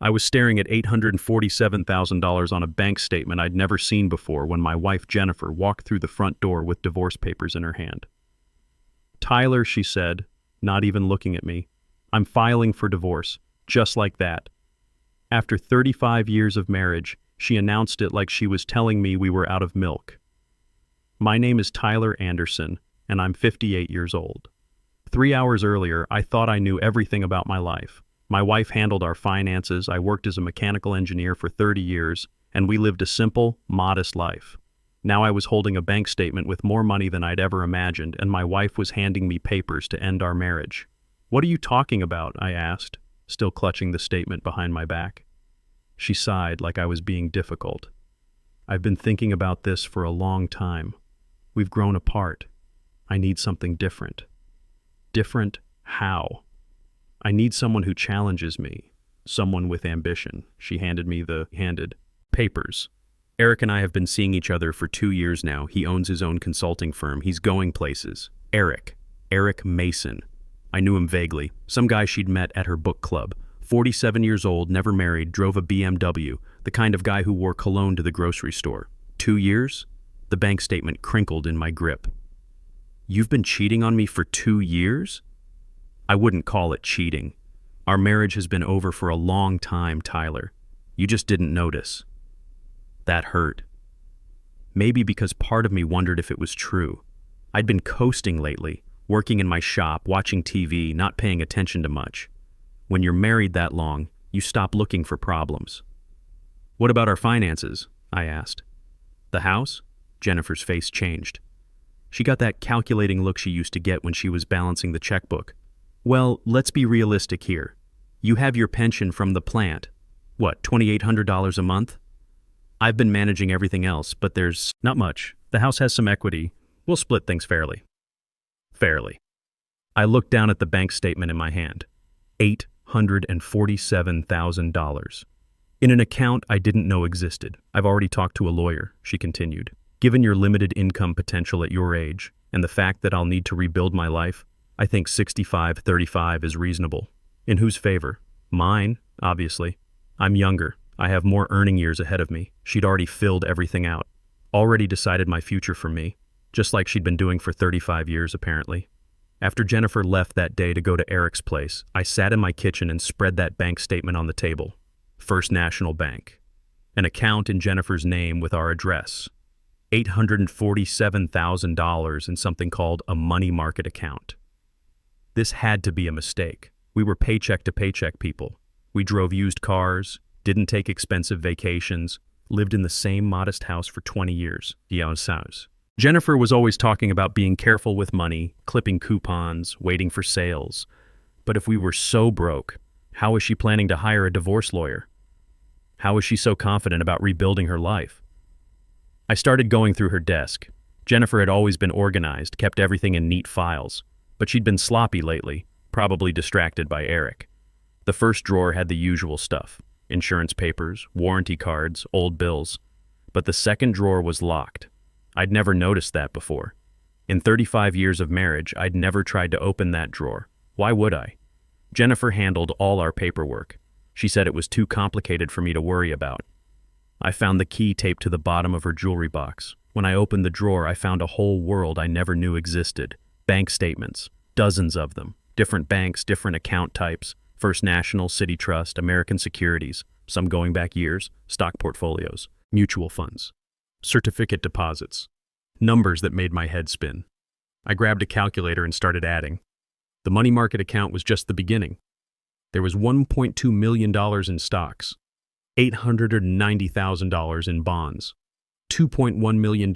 I was staring at $847,000 on a bank statement I'd never seen before when my wife Jennifer walked through the front door with divorce papers in her hand. "Tyler," she said, not even looking at me, "I'm filing for divorce, just like that." After 35 years of marriage, she announced it like she was telling me we were out of milk. "My name is Tyler Anderson, and I'm 58 years old. 3 hours earlier, I thought I knew everything about my life. My wife handled our finances, I worked as a mechanical engineer for 30 years, and we lived a simple, modest life. Now I was holding a bank statement with more money than I'd ever imagined, and my wife was handing me papers to end our marriage. "What are you talking about?" I asked, still clutching the statement behind my back. She sighed like I was being difficult. "I've been thinking about this for a long time. We've grown apart. I need something different." "Different how?" "I need someone who challenges me, someone with ambition." She handed me the papers. "Eric and I have been seeing each other for 2 years now. He owns his own consulting firm. He's going places." Eric Mason. I knew him vaguely. Some guy she'd met at her book club. 47 years old, never married, drove a BMW, the kind of guy who wore cologne to the grocery store. 2 years? The bank statement crinkled in my grip. "You've been cheating on me for 2 years?" "I wouldn't call it cheating. Our marriage has been over for a long time, Tyler. You just didn't notice." That hurt. Maybe because part of me wondered if it was true. I'd been coasting lately, working in my shop, watching TV, not paying attention to much. When you're married that long, you stop looking for problems. "What about our finances?" I asked. "The house?" Jennifer's face changed. She got that calculating look she used to get when she was balancing the checkbook. "Well, let's be realistic here. You have your pension from the plant. What, $2,800 a month? I've been managing everything else, but there's not much. The house has some equity. We'll split things fairly." Fairly. I looked down at the bank statement in my hand. $847,000. In an account I didn't know existed. "I've already talked to a lawyer," she continued. "Given your limited income potential at your age, and the fact that I'll need to rebuild my life, I think 65-35 is reasonable." "In whose favor?" "Mine, obviously. I'm younger. I have more earning years ahead of me." She'd already filled everything out. Already decided my future for me, just like she'd been doing for 35 years, apparently. After Jennifer left that day to go to Eric's place, I sat in my kitchen and spread that bank statement on the table. First National Bank. An account in Jennifer's name with our address. $847,000 in something called a money market account. This had to be a mistake. We were paycheck to paycheck people. We drove used cars, didn't take expensive vacations, lived in the same modest house for 20 years. Jennifer was always talking about being careful with money, clipping coupons, waiting for sales. But if we were so broke, how was she planning to hire a divorce lawyer? How was she so confident about rebuilding her life? I started going through her desk. Jennifer had always been organized, kept everything in neat files, but she'd been sloppy lately, probably distracted by Eric. The first drawer had the usual stuff: insurance papers, warranty cards, old bills. But the second drawer was locked. I'd never noticed that before. In 35 years of marriage, I'd never tried to open that drawer. Why would I? Jennifer handled all our paperwork. She said it was too complicated for me to worry about. I found the key taped to the bottom of her jewelry box. When I opened the drawer, I found a whole world I never knew existed. Bank statements, dozens of them. Different banks, different account types. First National, City Trust, American Securities, some going back years, stock portfolios, mutual funds, certificate deposits. Numbers that made my head spin. I grabbed a calculator and started adding. The money market account was just the beginning. There was $1.2 million in stocks, $890,000 in bonds, $2.1 million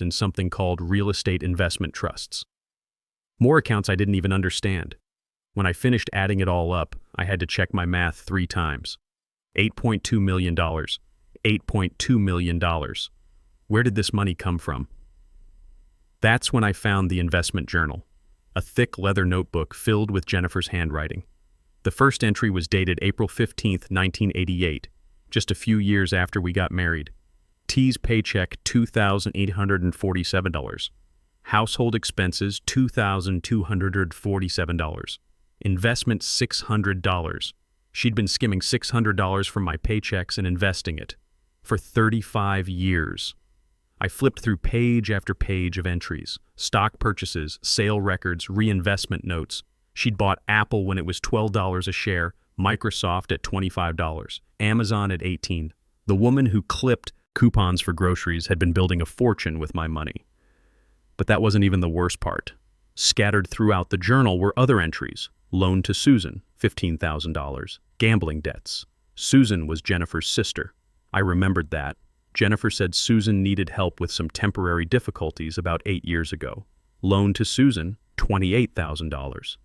in something called real estate investment trusts. More accounts I didn't even understand. When I finished adding it all up, I had to check my math 3 times. $8.2 million. $8.2 million. Where did this money come from? That's when I found the investment journal, a thick leather notebook filled with Jennifer's handwriting. The first entry was dated April 15, 1988, just a few years after we got married. T's paycheck, $2,847. Household expenses, $2,247. Investment, $600. She'd been skimming $600 from my paychecks and investing it for 35 years. I flipped through page after page of entries, stock purchases, sale records, reinvestment notes. She'd bought Apple when it was $12 a share, Microsoft at $25, Amazon at $18. The woman who clipped coupons for groceries had been building a fortune with my money. But that wasn't even the worst part. Scattered throughout the journal were other entries. Loan to Susan, $15,000. Gambling debts. Susan was Jennifer's sister. I remembered that. Jennifer said Susan needed help with some temporary difficulties about 8 years ago. Loan to Susan, $28,000.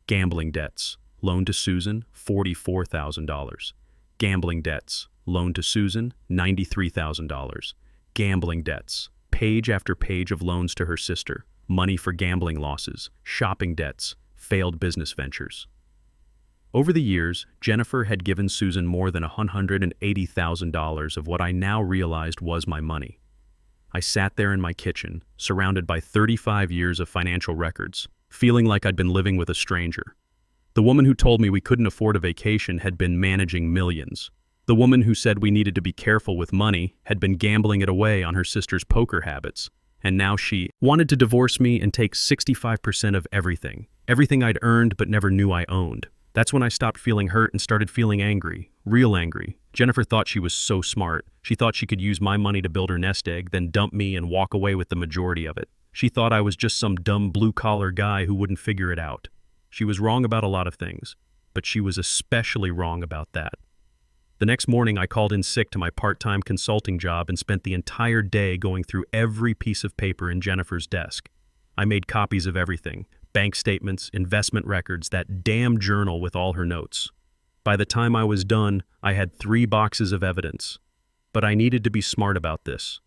Gambling debts. Loan to Susan, $44,000. Gambling debts. Loan to Susan, $93,000. Gambling debts. Page after page of loans to her sister. Money for gambling losses. Shopping debts. Failed business ventures. Over the years, Jennifer had given Susan more than $180,000 of what I now realized was my money. I sat there in my kitchen, surrounded by 35 years of financial records, feeling like I'd been living with a stranger. The woman who told me we couldn't afford a vacation had been managing millions. The woman who said we needed to be careful with money had been gambling it away on her sister's poker habits. And now she wanted to divorce me and take 65% of everything. Everything I'd earned but never knew I owned. That's when I stopped feeling hurt and started feeling angry. Real angry. Jennifer thought she was so smart. She thought she could use my money to build her nest egg, then dump me and walk away with the majority of it. She thought I was just some dumb blue-collar guy who wouldn't figure it out. She was wrong about a lot of things, but she was especially wrong about that. The next morning, I called in sick to my part-time consulting job and spent the entire day going through every piece of paper in Jennifer's desk. I made copies of everything: bank statements, investment records, that damn journal with all her notes. By the time I was done, I had 3 boxes of evidence. But I needed to be smart about this.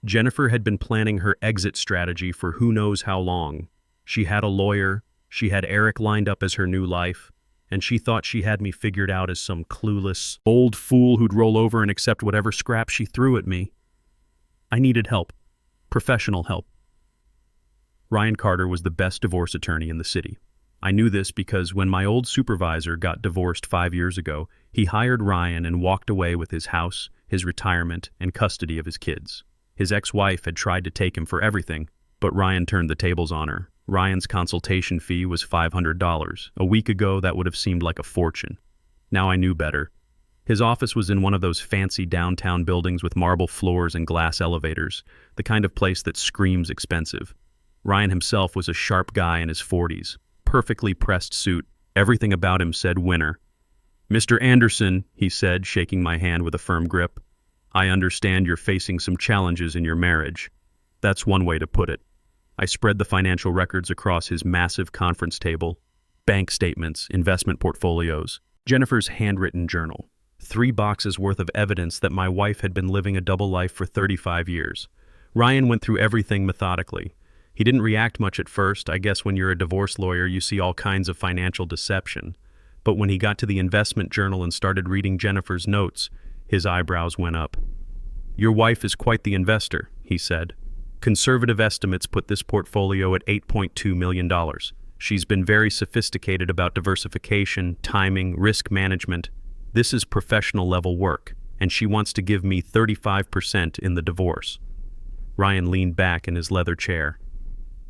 Jennifer had been planning her exit strategy for who knows how long. She had a lawyer, she had Eric lined up as her new life, and she thought she had me figured out as some clueless old fool who'd roll over and accept whatever scrap she threw at me. I needed help. Professional help. Ryan Carter was the best divorce attorney in the city. I knew this because when my old supervisor got divorced 5 years ago, he hired Ryan and walked away with his house, his retirement, and custody of his kids. His ex-wife had tried to take him for everything, but Ryan turned the tables on her. Ryan's consultation fee was $500. A week ago, that would have seemed like a fortune. Now I knew better. His office was in one of those fancy downtown buildings with marble floors and glass elevators, the kind of place that screams expensive. Ryan himself was a sharp guy in his 40s, perfectly pressed suit. Everything about him said winner. "Mr. Anderson," he said, shaking my hand with a firm grip, "I understand you're facing some challenges in your marriage." That's one way to put it. I spread the financial records across his massive conference table. Bank statements, investment portfolios, Jennifer's handwritten journal. 3 boxes worth of evidence that my wife had been living a double life for 35 years. Ryan went through everything methodically. He didn't react much at first. I guess when you're a divorce lawyer, you see all kinds of financial deception. But when he got to the investment journal and started reading Jennifer's notes, his eyebrows went up. "Your wife is quite the investor," he said. "Conservative estimates put this portfolio at $8.2 million. She's been very sophisticated about diversification, timing, risk management. This is professional level work, and she wants to give me 35% in the divorce." Ryan leaned back in his leather chair.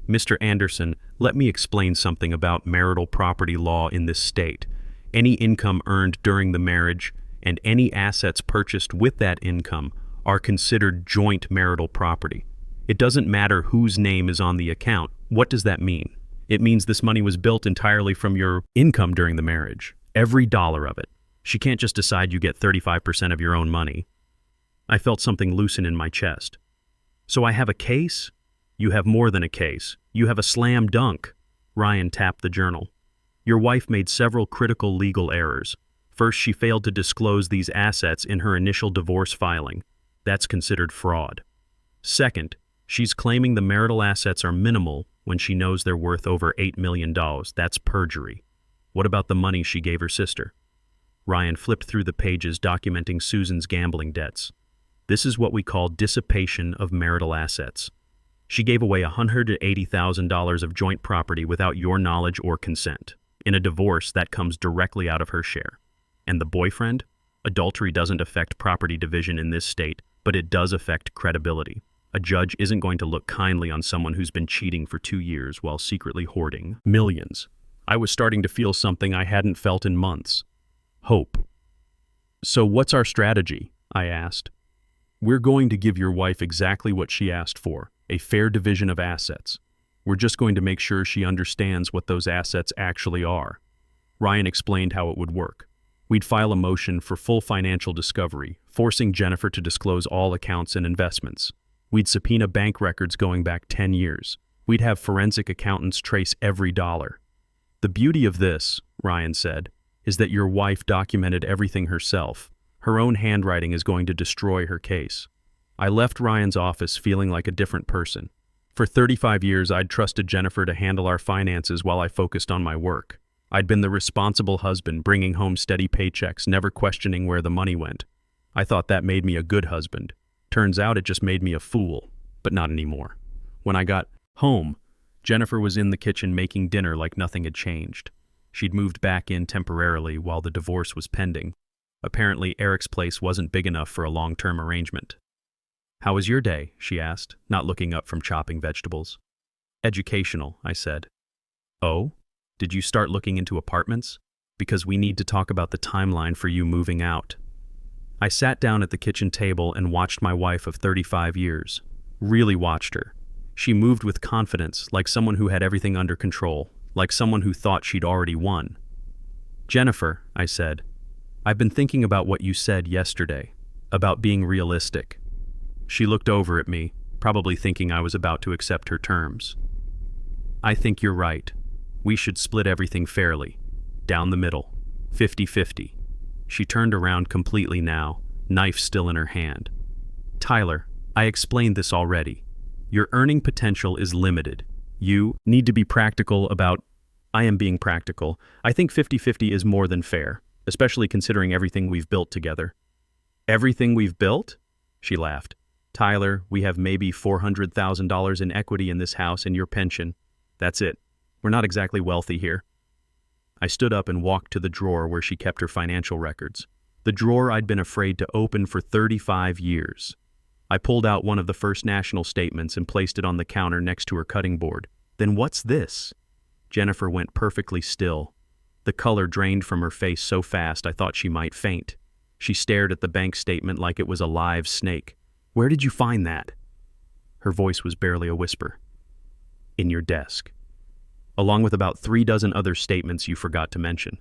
"Mr. Anderson, let me explain something about marital property law in this state. Any income earned during the marriage and any assets purchased with that income are considered joint marital property. It doesn't matter whose name is on the account. What does that mean? It means this money was built entirely from your income during the marriage. Every dollar of it. She can't just decide you get 35% of your own money." I felt something loosen in my chest. "So I have a case?" "You have more than a case. You have a slam dunk." Ryan tapped the journal. "Your wife made several critical legal errors. First, she failed to disclose these assets in her initial divorce filing. That's considered fraud. Second, she's claiming the marital assets are minimal when she knows they're worth over $8 million. That's perjury. What about the money she gave her sister?" Ryan flipped through the pages documenting Susan's gambling debts. "This is what we call dissipation of marital assets. She gave away $180,000 of joint property without your knowledge or consent. In a divorce, that comes directly out of her share. And the boyfriend? Adultery doesn't affect property division in this state, but it does affect credibility. A judge isn't going to look kindly on someone who's been cheating for 2 years while secretly hoarding millions. I was starting to feel something I hadn't felt in months. Hope. So what's our strategy? I asked. We're going to give your wife exactly what she asked for, a fair division of assets. We're just going to make sure she understands what those assets actually are. Ryan explained how it would work. We'd file a motion for full financial discovery, forcing Jennifer to disclose all accounts and investments. We'd subpoena bank records going back 10 years. We'd have forensic accountants trace every dollar. The beauty of this, Ryan said, is that your wife documented everything herself. Her own handwriting is going to destroy her case. I left Ryan's office feeling like a different person. For 35 years, I'd trusted Jennifer to handle our finances while I focused on my work. I'd been the responsible husband, bringing home steady paychecks, never questioning where the money went. I thought that made me a good husband. Turns out it just made me a fool, but not anymore. When I got home, Jennifer was in the kitchen making dinner like nothing had changed. She'd moved back in temporarily while the divorce was pending. Apparently, Eric's place wasn't big enough for a long-term arrangement. "How was your day?" she asked, not looking up from chopping vegetables. "Educational," I said. "Oh? Did you start looking into apartments? Because we need to talk about the timeline for you moving out." I sat down at the kitchen table and watched my wife of 35 years. Really watched her. She moved with confidence, like someone who had everything under control, like someone who thought she'd already won. "Jennifer," I said, "I've been thinking about what you said yesterday, about being realistic." She looked over at me, probably thinking I was about to accept her terms. "I think you're right. We should split everything fairly. Down the middle. 50-50. She turned around completely now, knife still in her hand. "Tyler, I explained this already. Your earning potential is limited. You need to be practical about—" "I am being practical. I think 50-50 is more than fair, especially considering everything we've built together." "Everything we've built?" She laughed. "Tyler, we have maybe $400,000 in equity in this house and your pension. That's it. We're not exactly wealthy here." I stood up and walked to the drawer where she kept her financial records. The drawer I'd been afraid to open for 35 years. I pulled out one of the First National statements and placed it on the counter next to her cutting board. "Then what's this?" Jennifer went perfectly still. The color drained from her face so fast I thought she might faint. She stared at the bank statement like it was a live snake. "Where did you find that?" Her voice was barely a whisper. "In your desk. Along with about 3 dozen other statements you forgot to mention."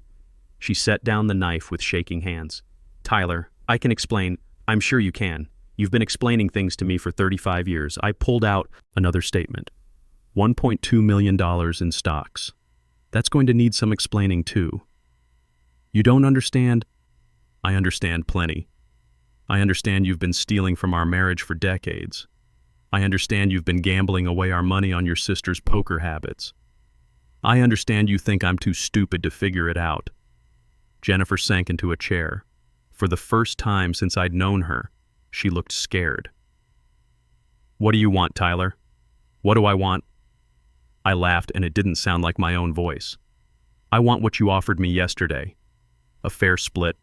She set down the knife with shaking hands. "Tyler, I can explain. I'm sure you can. You've been explaining things to me for 35 years. I pulled out another statement. $1.2 million in stocks. That's going to need some explaining too." "You don't understand?" "I understand plenty. I understand you've been stealing from our marriage for decades. I understand you've been gambling away our money on your sister's poker habits. I understand you think I'm too stupid to figure it out." Jennifer sank into a chair. For the first time since I'd known her, she looked scared. "What do you want, Tyler? What do I want?" I laughed, and it didn't sound like my own voice. "I want what you offered me yesterday. A fair split,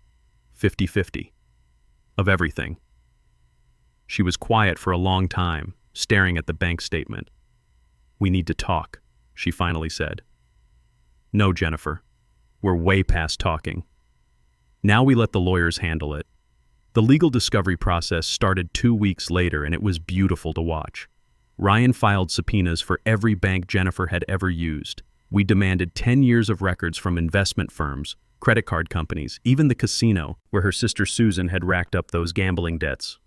50-50. Of everything." She was quiet for a long time, staring at the bank statement. "We need to talk," she finally said. "No, Jennifer. We're way past talking. Now we let the lawyers handle it." The legal discovery process started 2 weeks later, and it was beautiful to watch. Ryan filed subpoenas for every bank Jennifer had ever used. We demanded 10 years of records from investment firms, credit card companies, even the casino where her sister Susan had racked up those gambling debts.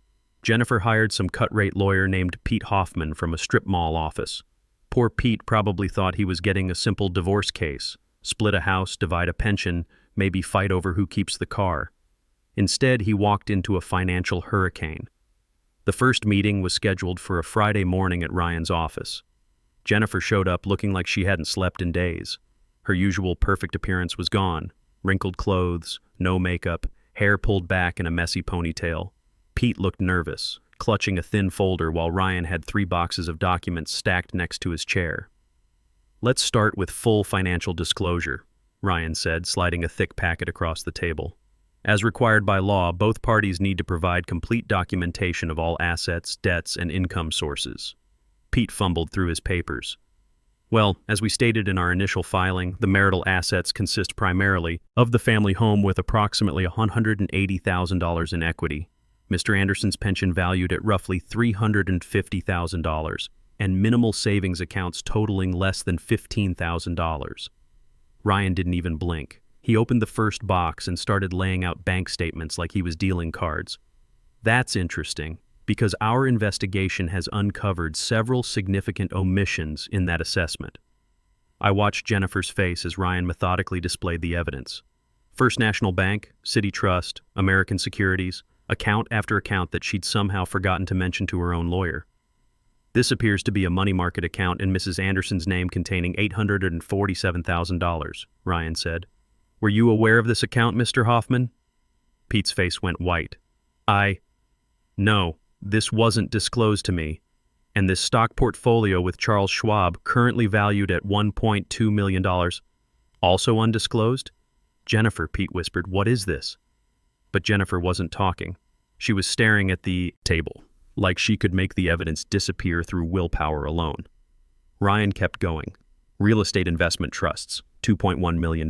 Jennifer hired some cut-rate lawyer named Pete Hoffman from a strip mall office. Poor Pete probably thought he was getting a simple divorce case, split a house, divide a pension, maybe fight over who keeps the car. Instead, he walked into a financial hurricane. The first meeting was scheduled for a Friday morning at Ryan's office. Jennifer showed up looking like she hadn't slept in days. Her usual perfect appearance was gone. Wrinkled clothes, no makeup, hair pulled back in a messy ponytail. Pete looked nervous, clutching a thin folder while Ryan had 3 boxes of documents stacked next to his chair. "Let's start with full financial disclosure," Ryan said, sliding a thick packet across the table. As required by law, both parties need to provide complete documentation of all assets, debts, and income sources. Pete fumbled through his papers. Well, as we stated in our initial filing, the marital assets consist primarily of the family home with approximately $180,000 in equity, Mr. Anderson's pension valued at roughly $350,000, and minimal savings accounts totaling less than $15,000. Ryan didn't even blink. He opened the first box and started laying out bank statements like he was dealing cards. That's interesting, because our investigation has uncovered several significant omissions in that assessment. I watched Jennifer's face as Ryan methodically displayed the evidence. First National Bank, City Trust, American Securities, account after account that she'd somehow forgotten to mention to her own lawyer. This appears to be a money market account in Mrs. Anderson's name containing $847,000, Ryan said. Were you aware of this account, Mr. Hoffman? Pete's face went white. No, this wasn't disclosed to me. And this stock portfolio with Charles Schwab, currently valued at $1.2 million, also undisclosed? Jennifer, Pete whispered, what is this? But Jennifer wasn't talking. She was staring at the table, like she could make the evidence disappear through willpower alone. Ryan kept going. Real estate investment trusts, $2.1 million.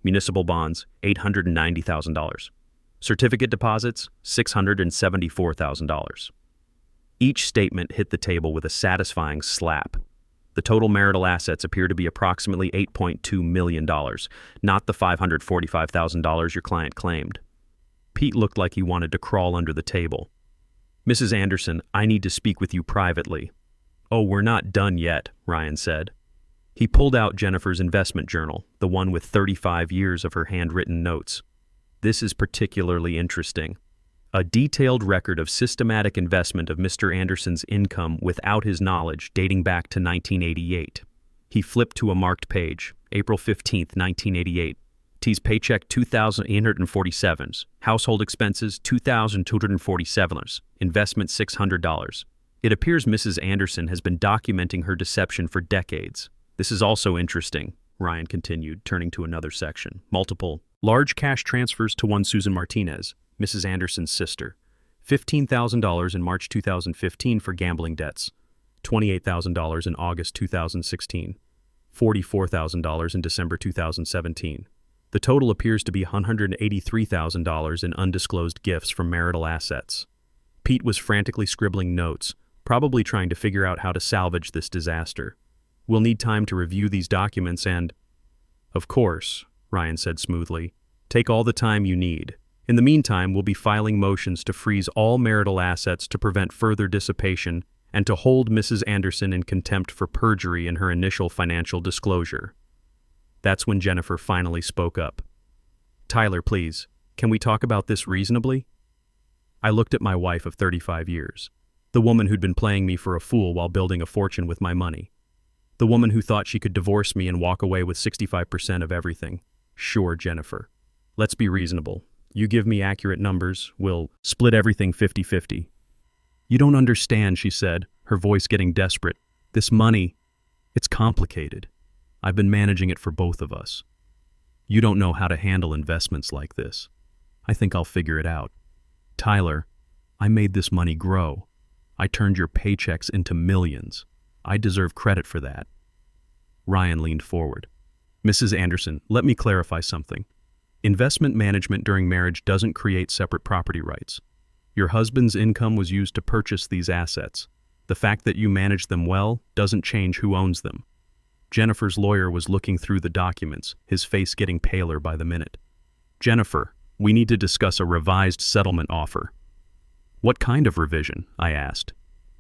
Municipal bonds, $890,000. Certificate deposits, $674,000. Each statement hit the table with a satisfying slap. The total marital assets appear to be approximately $8.2 million, not the $545,000 your client claimed. Pete looked like he wanted to crawl under the table. Mrs. Anderson, I need to speak with you privately. Oh, we're not done yet, Ryan said. He pulled out Jennifer's investment journal, the one with 35 years of her handwritten notes. This is particularly interesting. A detailed record of systematic investment of Mr. Anderson's income without his knowledge dating back to 1988. He flipped to a marked page, April 15, 1988. T's paycheck $2,847, household expenses $2,247, investment $600. It appears Mrs. Anderson has been documenting her deception for decades. This is also interesting, Ryan continued, turning to another section. Multiple large cash transfers to one Susan Martinez, Mrs. Anderson's sister. $15,000 in March 2015 for gambling debts. $28,000 in August 2016. $44,000 in December 2017. The total appears to be $183,000 in undisclosed gifts from marital assets. Pete was frantically scribbling notes, probably trying to figure out how to salvage this disaster. We'll need time to review these documents and... Of course, Ryan said smoothly. Take all the time you need. In the meantime, we'll be filing motions to freeze all marital assets to prevent further dissipation and to hold Mrs. Anderson in contempt for perjury in her initial financial disclosure. That's when Jennifer finally spoke up. Tyler, please, can we talk about this reasonably? I looked at my wife of 35 years, the woman who'd been playing me for a fool while building a fortune with my money. The woman who thought she could divorce me and walk away with 65% of everything. Sure, Jennifer. Let's be reasonable. You give me accurate numbers, we'll split everything 50-50. You don't understand, she said, her voice getting desperate. This money, it's complicated. I've been managing it for both of us. You don't know how to handle investments like this. I think I'll figure it out. Tyler, I made this money grow. I turned your paychecks into millions. I deserve credit for that. Ryan leaned forward. Mrs. Anderson, let me clarify something. Investment management during marriage doesn't create separate property rights. Your husband's income was used to purchase these assets. The fact that you manage them well doesn't change who owns them. Jennifer's lawyer was looking through the documents, his face getting paler by the minute. Jennifer, we need to discuss a revised settlement offer. What kind of revision? I asked.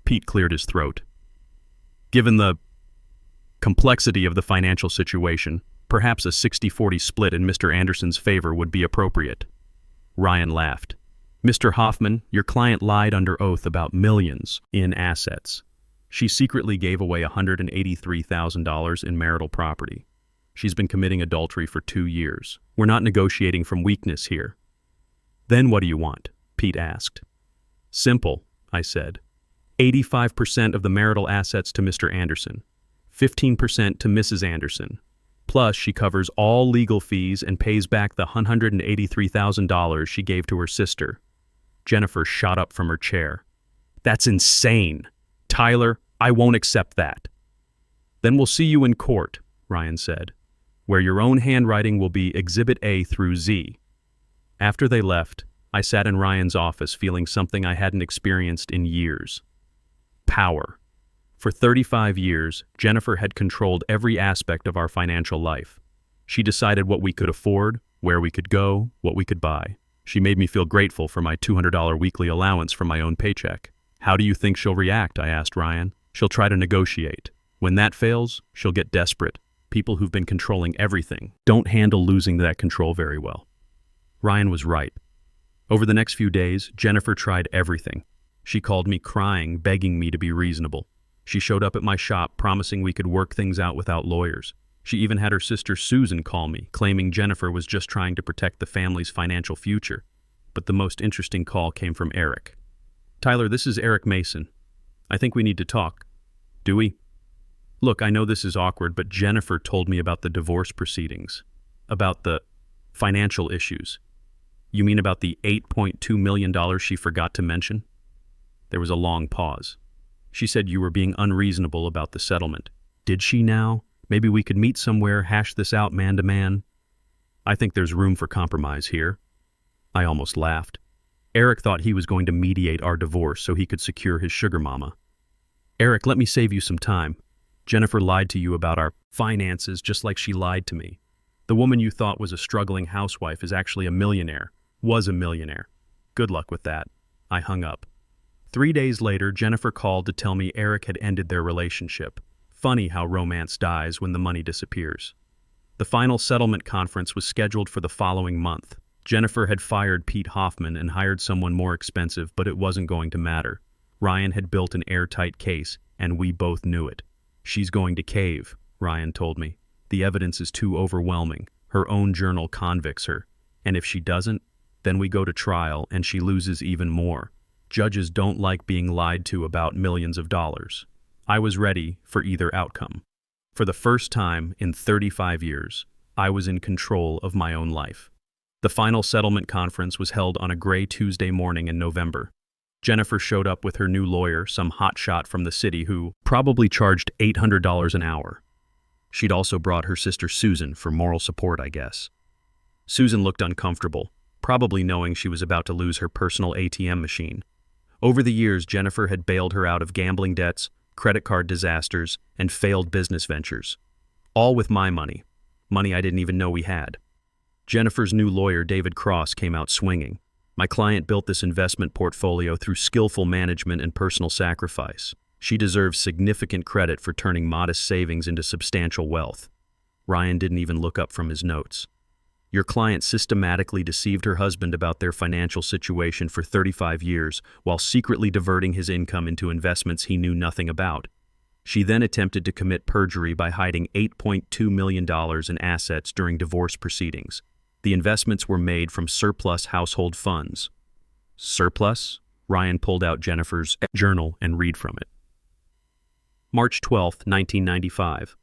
Pete cleared his throat. Given the complexity of the financial situation, perhaps a 60-40 split in Mr. Anderson's favor would be appropriate. Ryan laughed. Mr. Hoffman, your client lied under oath about millions in assets. She secretly gave away $183,000 in marital property. She's been committing adultery for 2 years. We're not negotiating from weakness here. Then what do you want? Pete asked. Simple, I said. 85% of the marital assets to Mr. Anderson. 15% to Mrs. Anderson. Plus, she covers all legal fees and pays back the $183,000 she gave to her sister. Jennifer shot up from her chair. That's insane. Tyler, I won't accept that. Then we'll see you in court, Ryan said, where your own handwriting will be Exhibit A through Z. After they left, I sat in Ryan's office feeling something I hadn't experienced in years. Power. For 35 years, Jennifer had controlled every aspect of our financial life. She decided what we could afford, where we could go, what we could buy. She made me feel grateful for my $200 weekly allowance from my own paycheck. How do you think she'll react? I asked Ryan. She'll try to negotiate. When that fails, she'll get desperate. People who've been controlling everything don't handle losing that control very well. Ryan was right. Over the next few days, Jennifer tried everything. She called me crying, begging me to be reasonable. She showed up at my shop, promising we could work things out without lawyers. She even had her sister Susan call me, claiming Jennifer was just trying to protect the family's financial future. But the most interesting call came from Eric. Tyler, this is Eric Mason. I think we need to talk. Do we? Look, I know this is awkward, but Jennifer told me about the divorce proceedings, about the financial issues. You mean about the $8.2 million she forgot to mention? There was a long pause. She said you were being unreasonable about the settlement. Did she now? Maybe we could meet somewhere, hash this out man to man. I think there's room for compromise here. I almost laughed. Eric thought he was going to mediate our divorce so he could secure his sugar mama. Eric, let me save you some time. Jennifer lied to you about our finances just like she lied to me. The woman you thought was a struggling housewife is actually a millionaire. Was a millionaire. Good luck with that. I hung up. 3 days later, Jennifer called to tell me Eric had ended their relationship. Funny how romance dies when the money disappears. The final settlement conference was scheduled for the following month. Jennifer had fired Pete Hoffman and hired someone more expensive, but it wasn't going to matter. Ryan had built an airtight case, and we both knew it. She's going to cave, Ryan told me. The evidence is too overwhelming. Her own journal convicts her. And if she doesn't, then we go to trial and she loses even more. Judges don't like being lied to about millions of dollars. I was ready for either outcome. For the first time in 35 years, I was in control of my own life. The final settlement conference was held on a gray Tuesday morning in November. Jennifer showed up with her new lawyer, some hotshot from the city who probably charged $800 an hour. She'd also brought her sister Susan for moral support, I guess. Susan looked uncomfortable, probably knowing she was about to lose her personal ATM machine. Over the years, Jennifer had bailed her out of gambling debts, credit card disasters, and failed business ventures. All with my money I didn't even know we had. Jennifer's new lawyer, David Cross, came out swinging. My client built this investment portfolio through skillful management and personal sacrifice. She deserves significant credit for turning modest savings into substantial wealth. Ryan didn't even look up from his notes. Your client systematically deceived her husband about their financial situation for 35 years while secretly diverting his income into investments he knew nothing about. She then attempted to commit perjury by hiding $8.2 million in assets during divorce proceedings. The investments were made from surplus household funds. Surplus? Ryan pulled out Jennifer's journal and read from it. March 12, 1995.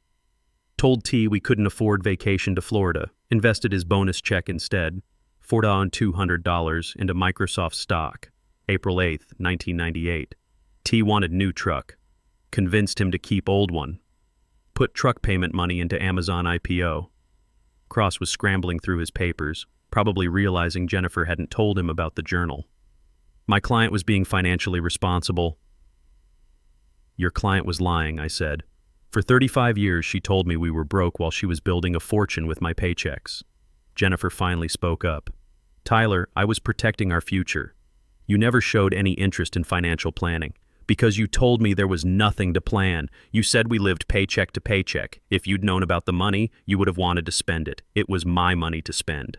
Told T we couldn't afford vacation to Florida. Invested his bonus check instead, $4,200 into Microsoft stock. April 8, 1998. T wanted new truck. Convinced him to keep old one. Put truck payment money into Amazon IPO. Cross was scrambling through his papers, probably realizing Jennifer hadn't told him about the journal. My client was being financially responsible. Your client was lying, I said. For 35 years, she told me we were broke while she was building a fortune with my paychecks. Jennifer finally spoke up. Tyler, I was protecting our future. You never showed any interest in financial planning. Because you told me there was nothing to plan. You said we lived paycheck to paycheck. If you'd known about the money, you would have wanted to spend it. It was my money to spend.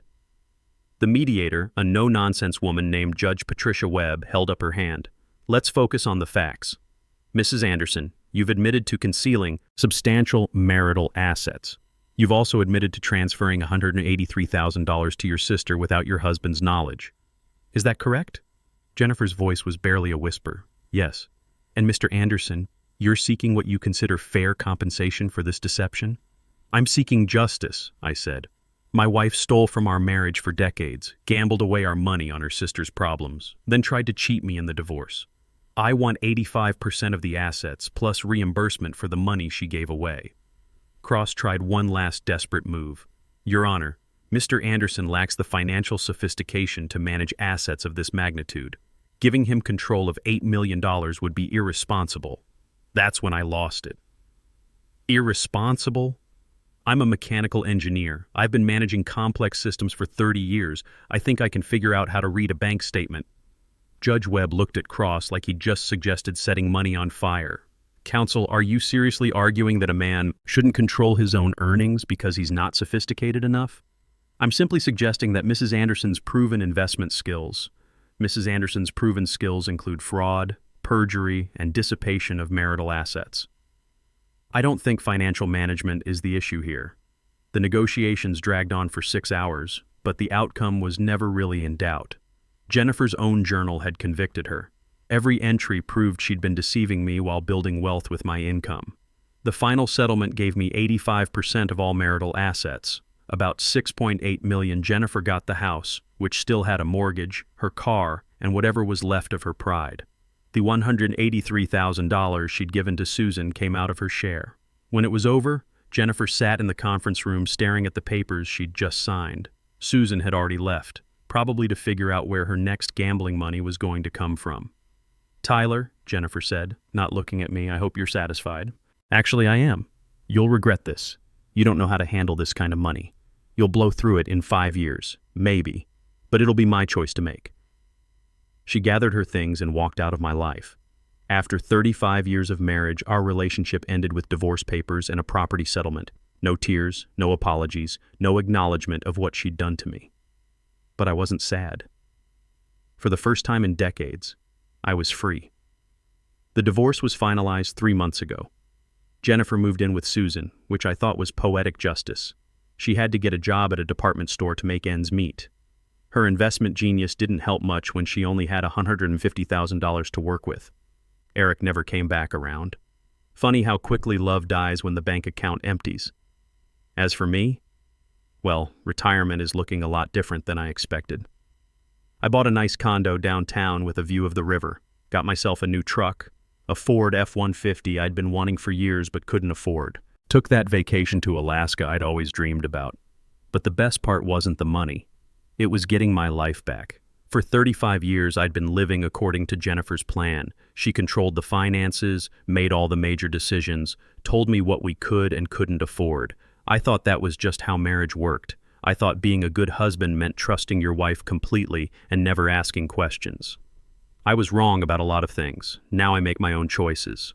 The mediator, a no-nonsense woman named Judge Patricia Webb, held up her hand. Let's focus on the facts. Mrs. Anderson, you've admitted to concealing substantial marital assets. You've also admitted to transferring $183,000 to your sister without your husband's knowledge. Is that correct? Jennifer's voice was barely a whisper. Yes. And Mr. Anderson, you're seeking what you consider fair compensation for this deception? I'm seeking justice, I said. My wife stole from our marriage for decades, gambled away our money on her sister's problems, then tried to cheat me in the divorce. I want 85% of the assets plus reimbursement for the money she gave away. Cross tried one last desperate move. Your Honor, Mr. Anderson lacks the financial sophistication to manage assets of this magnitude. Giving him control of $8 million would be irresponsible. That's when I lost it. Irresponsible? I'm a mechanical engineer. I've been managing complex systems for 30 years. I think I can figure out how to read a bank statement. Judge Webb looked at Cross like he'd just suggested setting money on fire. Counsel, are you seriously arguing that a man shouldn't control his own earnings because he's not sophisticated enough? I'm simply suggesting that Mrs. Anderson's proven investment skills. Mrs. Anderson's proven skills include fraud, perjury, and dissipation of marital assets. I don't think financial management is the issue here. The negotiations dragged on for 6 hours, but the outcome was never really in doubt. Jennifer's own journal had convicted her. Every entry proved she'd been deceiving me while building wealth with my income. The final settlement gave me 85% of all marital assets. About $6.8 million. Jennifer got the house, which still had a mortgage, her car, and whatever was left of her pride. The $183,000 she'd given to Susan came out of her share. When it was over, Jennifer sat in the conference room staring at the papers she'd just signed. Susan had already left, probably to figure out where her next gambling money was going to come from. Tyler, Jennifer said, not looking at me, I hope you're satisfied. Actually, I am. You'll regret this. You don't know how to handle this kind of money. You'll blow through it in 5 years, maybe, but it'll be my choice to make. She gathered her things and walked out of my life. After 35 years of marriage, our relationship ended with divorce papers and a property settlement. No tears, no apologies, no acknowledgement of what she'd done to me. But I wasn't sad. For the first time in decades, I was free. The divorce was finalized 3 months ago. Jennifer moved in with Susan, which I thought was poetic justice. She had to get a job at a department store to make ends meet. Her investment genius didn't help much when she only had $150,000 to work with. Eric never came back around. Funny how quickly love dies when the bank account empties. As for me, well, retirement is looking a lot different than I expected. I bought a nice condo downtown with a view of the river, got myself a new truck, a Ford F-150 I'd been wanting for years but couldn't afford. Took that vacation to Alaska I'd always dreamed about. But the best part wasn't the money. It was getting my life back. For 35 years, I'd been living according to Jennifer's plan. She controlled the finances, made all the major decisions, told me what we could and couldn't afford. I thought that was just how marriage worked. I thought being a good husband meant trusting your wife completely and never asking questions. I was wrong about a lot of things. Now I make my own choices.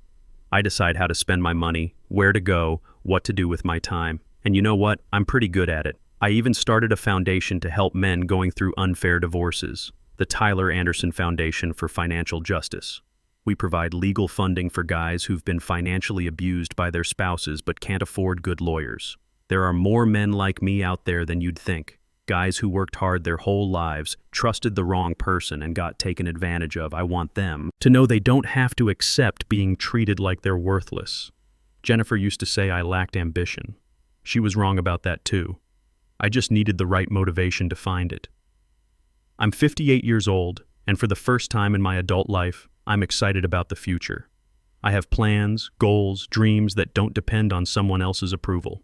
I decide how to spend my money, where to go, what to do with my time. And you know what? I'm pretty good at it. I even started a foundation to help men going through unfair divorces, the Tyler Anderson Foundation for Financial Justice. We provide legal funding for guys who've been financially abused by their spouses but can't afford good lawyers. There are more men like me out there than you'd think. Guys who worked hard their whole lives, trusted the wrong person, and got taken advantage of. I want them to know they don't have to accept being treated like they're worthless. Jennifer used to say I lacked ambition. She was wrong about that too. I just needed the right motivation to find it. I'm 58 years old, and for the first time in my adult life, I'm excited about the future. I have plans, goals, dreams that don't depend on someone else's approval.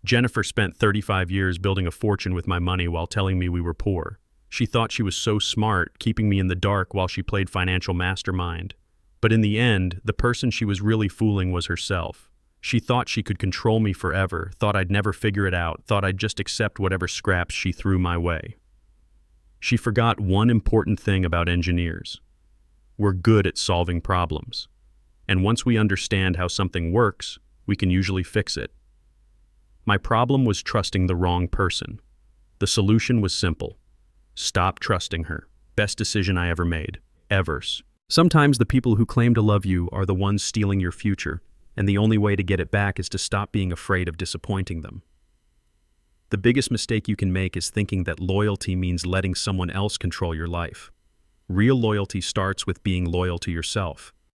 Jennifer spent 35 years building a fortune with my money while telling me we were poor. She thought she was so smart, keeping me in the dark while she played financial mastermind. But in the end, the person she was really fooling was herself. She thought she could control me forever, thought I'd never figure it out, thought I'd just accept whatever scraps she threw my way. She forgot one important thing about engineers. We're good at solving problems. And once we understand how something works, we can usually fix it. My problem was trusting the wrong person. The solution was simple. Stop trusting her. Best decision I ever made. Ever. Sometimes the people who claim to love you are the ones stealing your future, and the only way to get it back is to stop being afraid of disappointing them. The biggest mistake you can make is thinking that loyalty means letting someone else control your life. Real loyalty starts with being loyal to yourself.